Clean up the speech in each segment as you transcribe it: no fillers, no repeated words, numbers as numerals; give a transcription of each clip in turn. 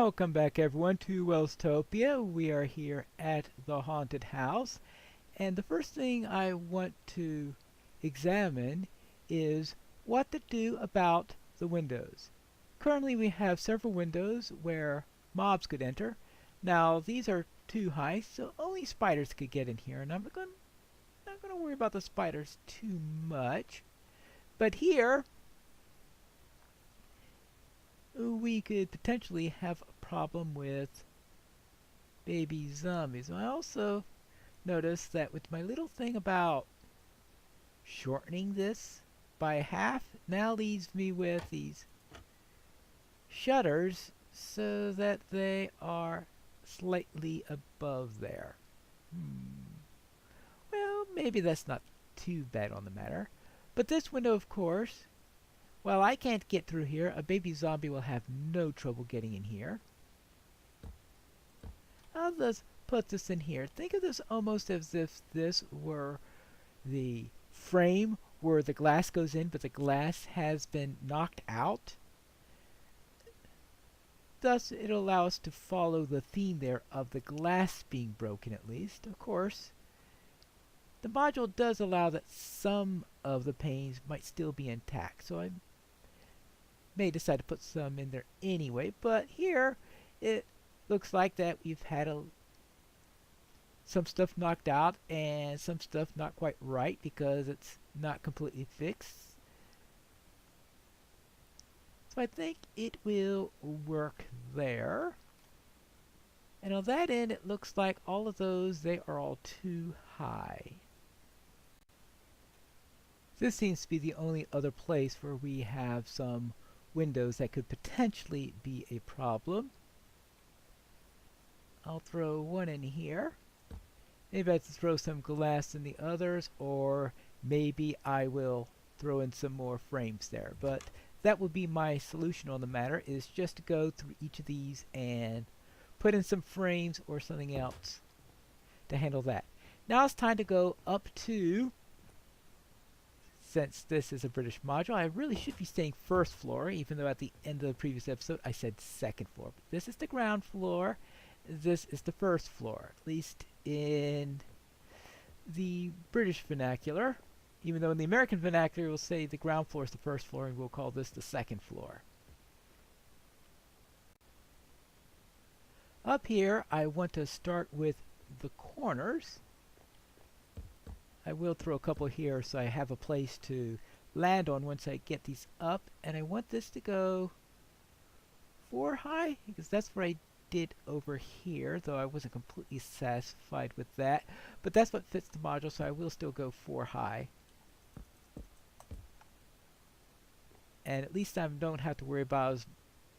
Welcome back everyone to Welstopia. We are here at the haunted house, and the first thing I want to examine is what to do about the windows. Currently we have several windows where mobs could enter. Now these are too high, so only spiders could get in here, and I'm not going to worry about the spiders too much. But here we could potentially have a problem with baby zombies. I also noticed that with my little thing about shortening this by half now leaves me with these shutters so that they are slightly above there. Well, maybe that's not too bad on the matter. But this window, of course, while I can't get through here, a baby zombie will have no trouble getting in here. I'll just put this in here. Think of this almost as if this were the frame where the glass goes in, but the glass has been knocked out. Thus, it'll allow us to follow the theme there of the glass being broken at least. Of course, the module does allow that some of the panes might still be intact, so I may decide to put some in there anyway, but here it looks like that we've had some stuff knocked out and some stuff not quite right because it's not completely fixed. So I think it will work there. And on that end it looks like all of those, they are all too high. This seems to be the only other place where we have some windows that could potentially be a problem. I'll throw one in here. Maybe I have to throw some glass in the others, or maybe I will throw in some more frames there. But that will be my solution on the matter, is just to go through each of these and put in some frames or something else to handle that. Now it's time to go up to, since this is a British module, I really should be saying first floor, even though at the end of the previous episode I said second floor. But this is the ground floor, this is the first floor, at least in the British vernacular. Even though in the American vernacular we'll say the ground floor is the first floor and we'll call this the second floor. Up here I want to start with the corners. I will throw a couple here so I have a place to land on once I get these up, and I want this to go 4 high because that's what I did over here, though I wasn't completely satisfied with that, but that's what fits the module, so I will still go 4 high. And at least I don't have to worry about as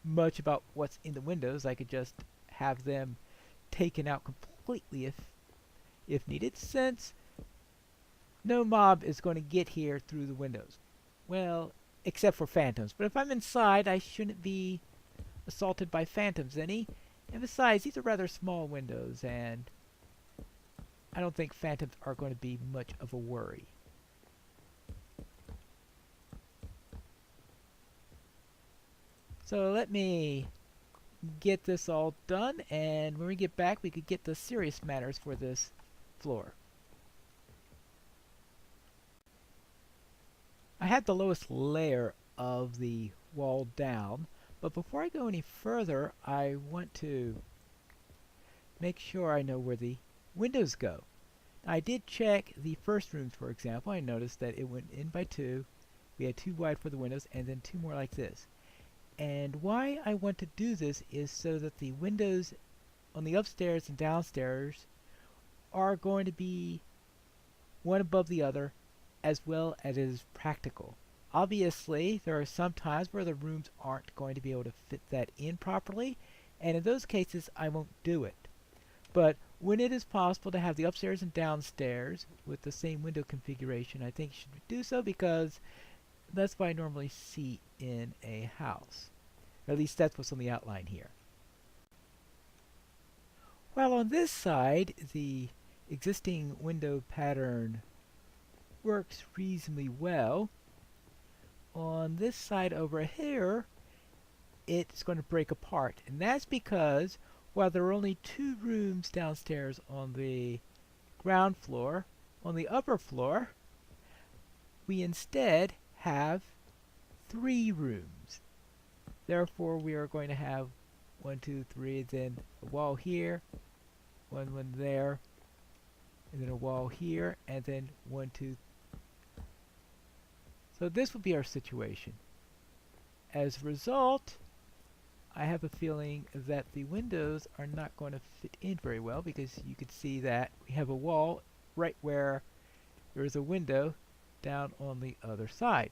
much about what's in the windows. I could just have them taken out completely if needed, since no mob is going to get here through the windows. Well, except for phantoms. But if I'm inside, I shouldn't be assaulted by phantoms any. And besides, these are rather small windows, and I don't think phantoms are going to be much of a worry. So let me get this all done, and when we get back, we could get the serious matters for this floor. I had the lowest layer of the wall down, but before I go any further, I want to make sure I know where the windows go. I did check the first rooms, for example. I noticed that it went in by 2. We had 2 wide for the windows, and then 2 more like this. And why I want to do this is so that the windows on the upstairs and downstairs are going to be one above the other, as well as it is practical. Obviously, there are some times where the rooms aren't going to be able to fit that in properly, and in those cases I won't do it. But when it is possible to have the upstairs and downstairs with the same window configuration, I think you should do so, because that's what I normally see in a house. Or at least that's what's on the outline here. While on this side, the existing window pattern works reasonably well. On this side over here, it's going to break apart. And that's because while there are only 2 rooms downstairs on the ground floor, on the upper floor, we instead have 3 rooms. Therefore, we are going to have 1, 2, 3, then a wall here, one there, and then a wall here, and then 1, 2. So this would be our situation. As a result, I have a feeling that the windows are not going to fit in very well, because you can see that we have a wall right where there is a window down on the other side.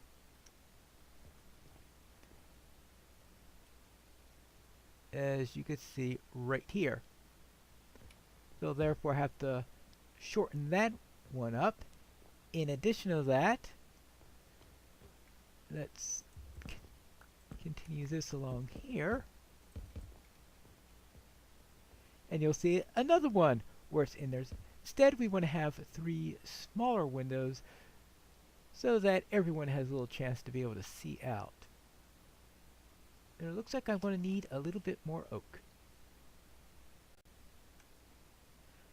As you can see right here. So therefore I have to shorten that one up. In addition to that, let's continue this along here. And you'll see another one where it's in there. Instead, we want to have 3 smaller windows so that everyone has a little chance to be able to see out. And it looks like I'm going to need a little bit more oak.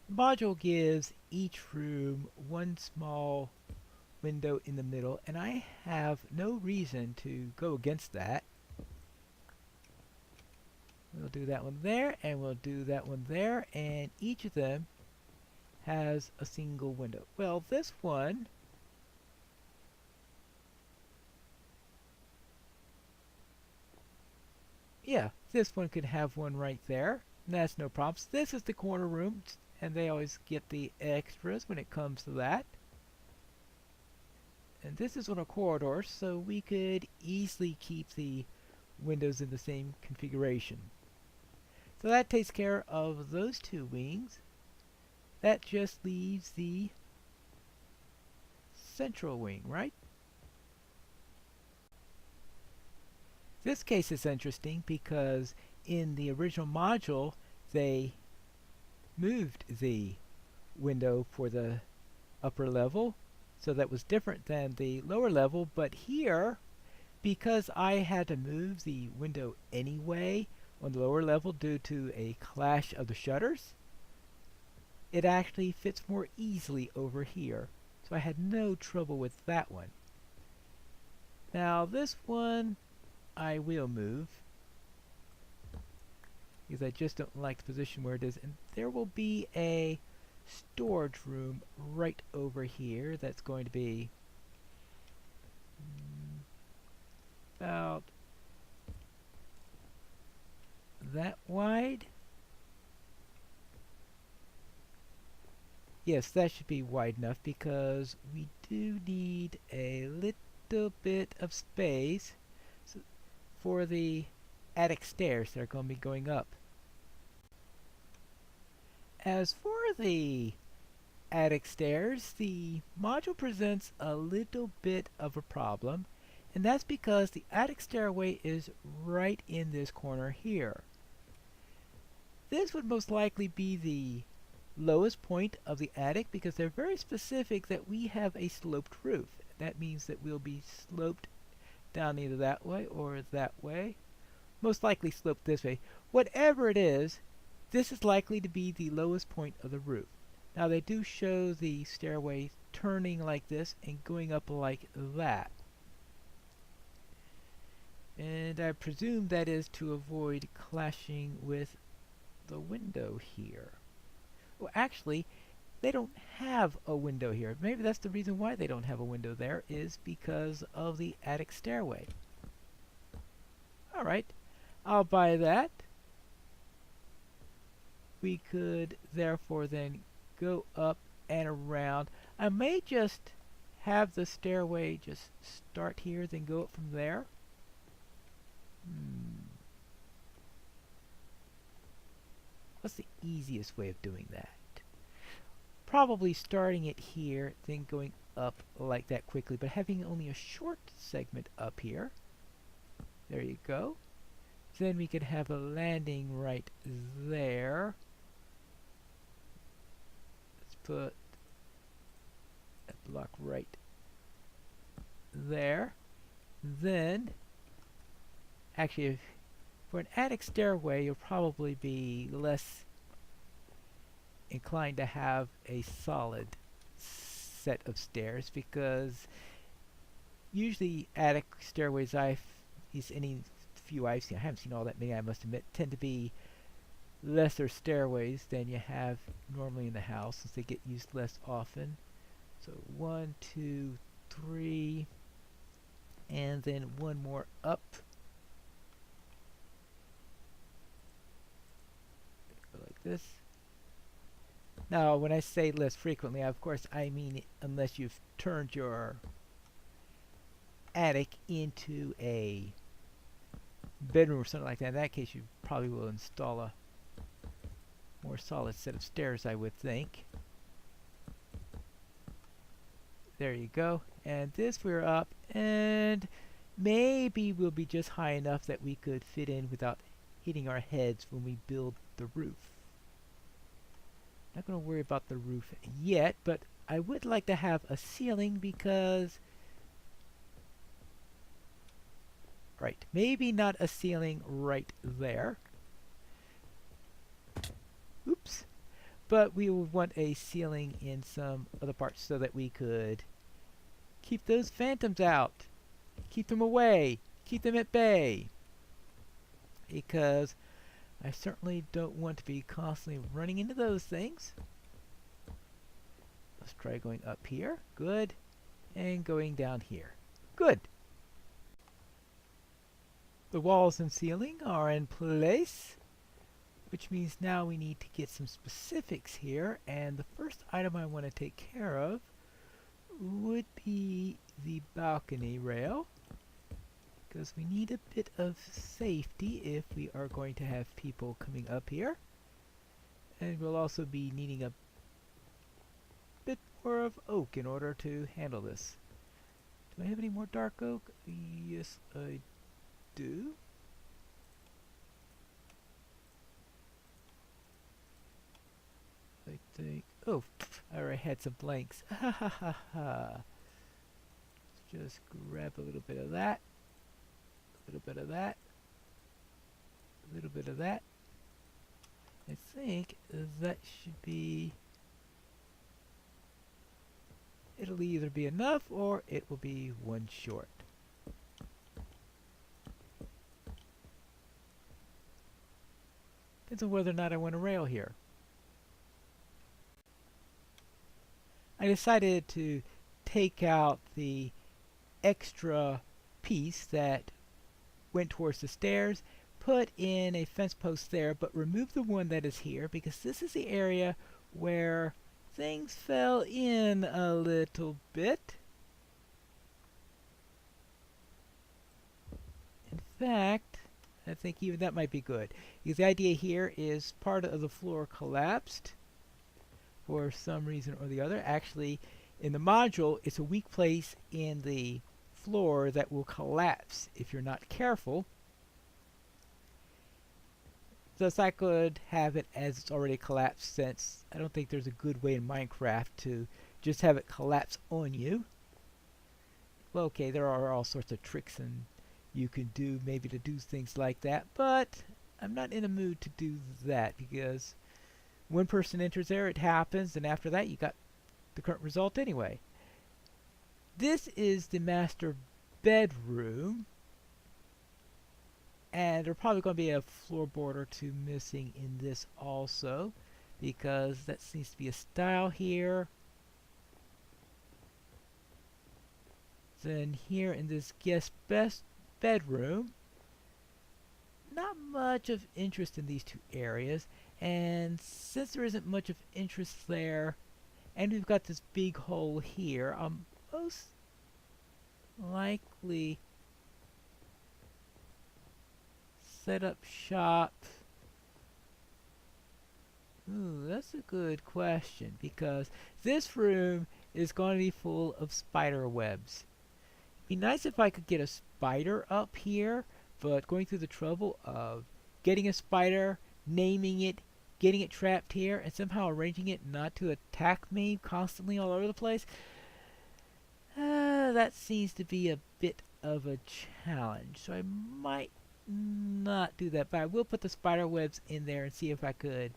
The module gives each room 1 small window in the middle, and I have no reason to go against that. We'll do that one there, and we'll do that one there, and each of them has a single window. Well, this one this one could have one right there. And that's no problem. So this is the corner room, and they always get the extras when it comes to that. And this is on a corridor, so we could easily keep the windows in the same configuration. So that takes care of those 2 wings. That just leaves the central wing, right? This case is interesting because in the original module they moved the window for the upper level, so that was different than the lower level. But here, because I had to move the window anyway on the lower level due to a clash of the shutters, it actually fits more easily over here. So I had no trouble with that one. Now this one I will move, because I just don't like the position where it is. And there will be a storage room right over here that's going to be about that wide. Yes, that should be wide enough, because we do need a little bit of space for the attic stairs that are going to be going up. As for the attic stairs, the module presents a little bit of a problem, and that's because the attic stairway is right in this corner here. This would most likely be the lowest point of the attic, because they're very specific that we have a sloped roof. That means that we'll be sloped down either that way or that way. Most likely sloped this way. Whatever it is, this is likely to be the lowest point of the roof. Now they do show the stairway turning like this and going up like that. And I presume that is to avoid clashing with the window here. Well, actually, they don't have a window here. Maybe that's the reason why they don't have a window there, is because of the attic stairway. Alright, I'll buy that. We could therefore then go up and around. I may just have the stairway just start here, then go up from there. What's the easiest way of doing that? Probably starting it here, then going up like that quickly, but having only a short segment up here. There you go. Then we could have a landing right there. Let's put a block right there. Then, actually, For an attic stairway, you'll probably be less inclined to have a solid set of stairs because usually attic stairways any few I've seen, I haven't seen all that many I must admit, tend to be lesser stairways than you have normally in the house since they get used less often. So 1, 2, 3, and then one more up. Go like this. Now, when I say less frequently, of course, I mean unless you've turned your attic into a bedroom or something like that. In that case, you probably will install a more solid set of stairs, I would think. There you go. And this we're up, and maybe we'll be just high enough that we could fit in without hitting our heads when we build the roof. Not going to worry about the roof yet, but I would like to have a ceiling because... Right, maybe not a ceiling right there. Oops. But we would want a ceiling in some other parts so that we could keep those phantoms out. Keep them away. Keep them at bay. Because I certainly don't want to be constantly running into those things. Let's try going up here. Good. And going down here. Good. The walls and ceiling are in place, which means now we need to get some specifics here, and the first item I want to take care of would be the balcony rail, because we need a bit of safety if we are going to have people coming up here, and we'll also be needing a bit more of oak in order to handle this. Do I have any more dark oak? Yes, I do. I think. Oh, I already had some blanks. Ha ha ha ha. Let's just grab a little bit of that. A little bit of that. A little bit of that. I think that should be. It'll either be enough or it will be one short. Depends on whether or not I want a rail here. I decided to take out the extra piece that went towards the stairs, put in a fence post there, but remove the one that is here because this is the area where things fell in a little bit. In fact, I think even that might be good. Because the idea here is part of the floor collapsed for some reason or the other. Actually, in the module, it's a weak place in the floor that will collapse if you're not careful. Thus, I could have it as it's already collapsed, since I don't think there's a good way in Minecraft to just have it collapse on you. Well, okay, there are all sorts of tricks and you can do maybe to do things like that, but I'm not in a mood to do that because one person enters there, it happens, and after that you got the current result anyway. This is the master bedroom, and there's probably going to be a floorboard or two missing in this also because that seems to be a style here. Then here in this guest bedroom, not much of interest in these two areas, and since there isn't much of interest there and we've got this big hole here, I'll most likely set up shop. Ooh, that's a good question because this room is going to be full of spider webs. Be nice if I could get a spider up here, but going through the trouble of getting a spider, naming it, getting it trapped here, and somehow arranging it not to attack me constantly all over the place, that seems to be a bit of a challenge. So I might not do that, but I will put the spider webs in there and see if I could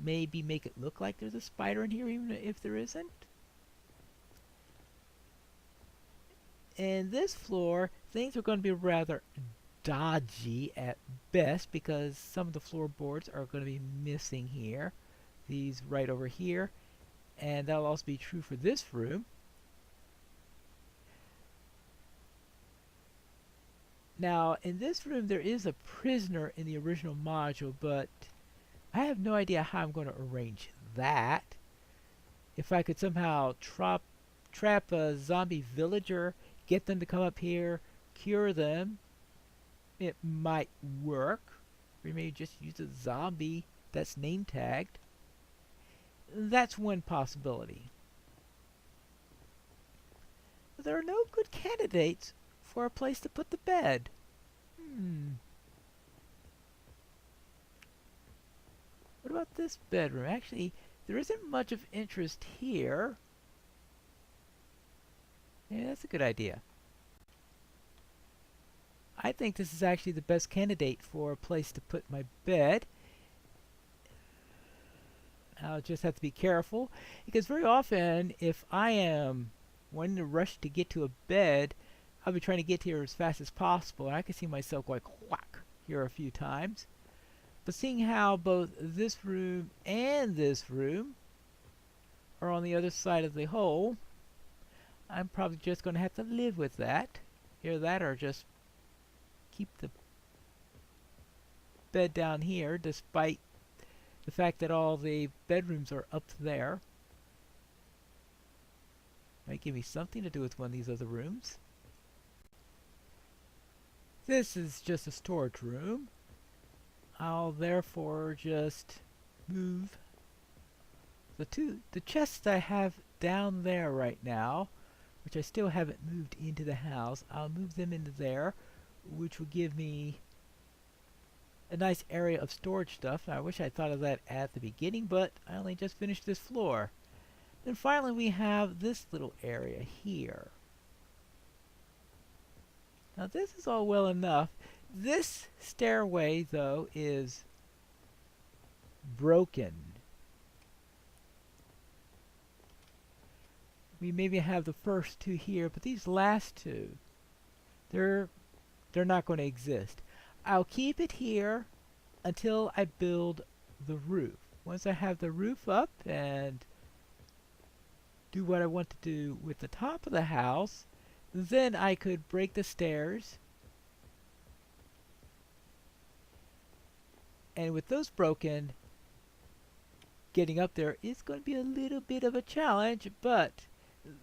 maybe make it look like there's a spider in here even if there isn't. And this floor, things are going to be rather dodgy at best because some of the floorboards are going to be missing here. These right over here. And that'll also be true for this room. Now, in this room, there is a prisoner in the original module, but I have no idea how I'm going to arrange that. If I could somehow trap a zombie villager, get them to come up here, cure them, it might work. We may just use a zombie that's name tagged. That's one possibility. But there are no good candidates for a place to put the bed. What about this bedroom? Actually, there isn't much of interest here. Yeah, that's a good idea. I think this is actually the best candidate for a place to put my bed. I'll just have to be careful because very often if I am wanting to rush to get to a bed, I'll be trying to get here as fast as possible, and I can see myself going whack here a few times. But seeing how both this room and this room are on the other side of the hole, I'm probably just going to have to live with that. Either that or just keep the bed down here despite the fact that all the bedrooms are up there. Might give me something to do with one of these other rooms. This is just a storage room. I'll therefore just move the chests I have down there right now, which I still haven't moved into the house. I'll move them into there, which will give me a nice area of storage stuff. Now, I wish I thought of that at the beginning, but I only just finished this floor. Then finally we have this little area here. Now this is all well enough. This stairway, though, is broken. We maybe have the first two here, but these last two, they're not going to exist. I'll keep it here until I build the roof. Once I have the roof up and do what I want to do with the top of the house, then I could break the stairs. And with those broken, getting up there is going to be a little bit of a challenge, but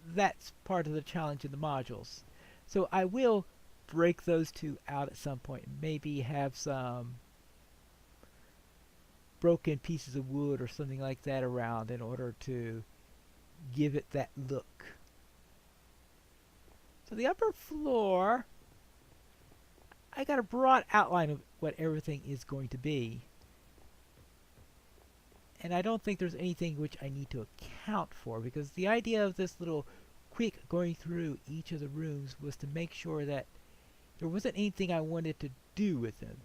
that's part of the challenge in the modules. So I will break those two out at some point. Maybe have some broken pieces of wood or something like that around in order to give it that look. So the upper floor, I got a broad outline of what everything is going to be. And I don't think there's anything which I need to account for, because the idea of this little quick going through each of the rooms was to make sure that there wasn't anything I wanted to do with them.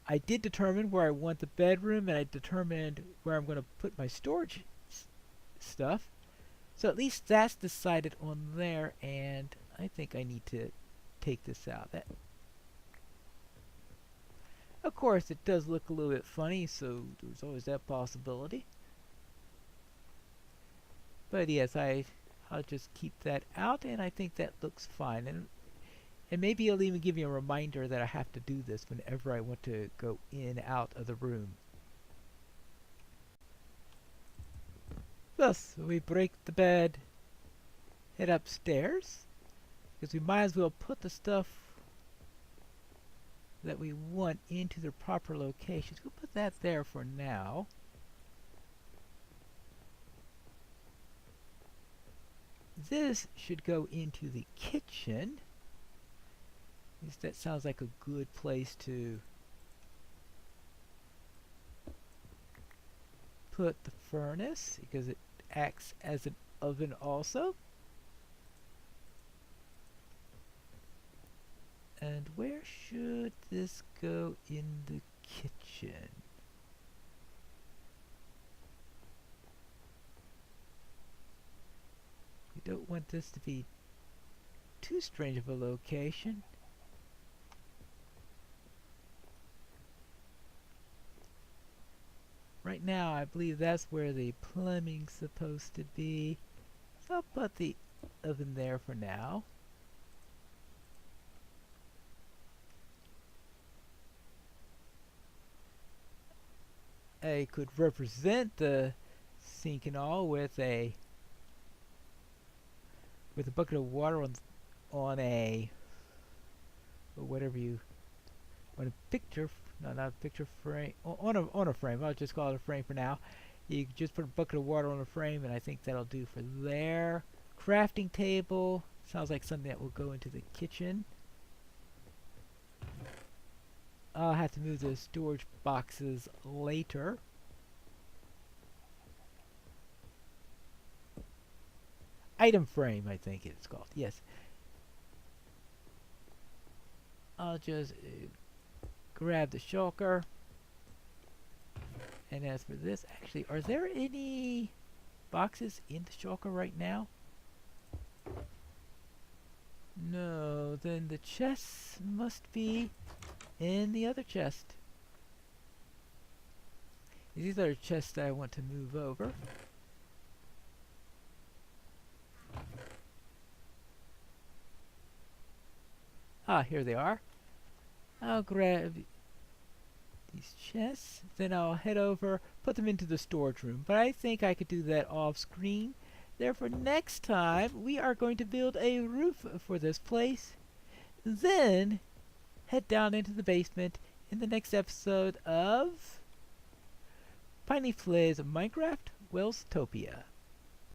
I did determine where I want the bedroom, and I determined where I'm going to put my storage stuff. So at least that's decided on there, and I think I need to take this out. Of course, it does look a little bit funny, so there's always that possibility. But yes, I'll just keep that out, and I think that looks fine. And maybe it'll even give me a reminder that I have to do this whenever I want to go in and out of the room. Thus, we break the bed, head upstairs, because we might as well put the stuff that we want into their proper locations. We'll put that there for now. This should go into the kitchen. That sounds like a good place to put the furnace, because it acts as an oven also. And where should this go in the kitchen? We don't want this to be too strange of a location. Right now, I believe that's where the plumbing's supposed to be. So I'll put the oven there for now. I could represent the sink and all with a bucket of water on a, or whatever you want, a picture, no, not a picture frame, on a frame. I'll just call it a frame for now. You just put a bucket of water on a frame, and I think that'll do for there. Crafting table sounds like something that will go into the kitchen. I'll have to move the storage boxes later. Item frame, I think it's called. Yes. I'll just grab the shulker. And as for this, actually, are there any boxes in the shulker right now? No, then the chests must be in the other chest. These are chests that I want to move over. Ah, here they are. I'll grab these chests, then I'll head over, put them into the storage room. But I think I could do that off screen. Therefore, next time we are going to build a roof for this place. Then head down into the basement in the next episode of Pineleaf's Minecraft Welstopia.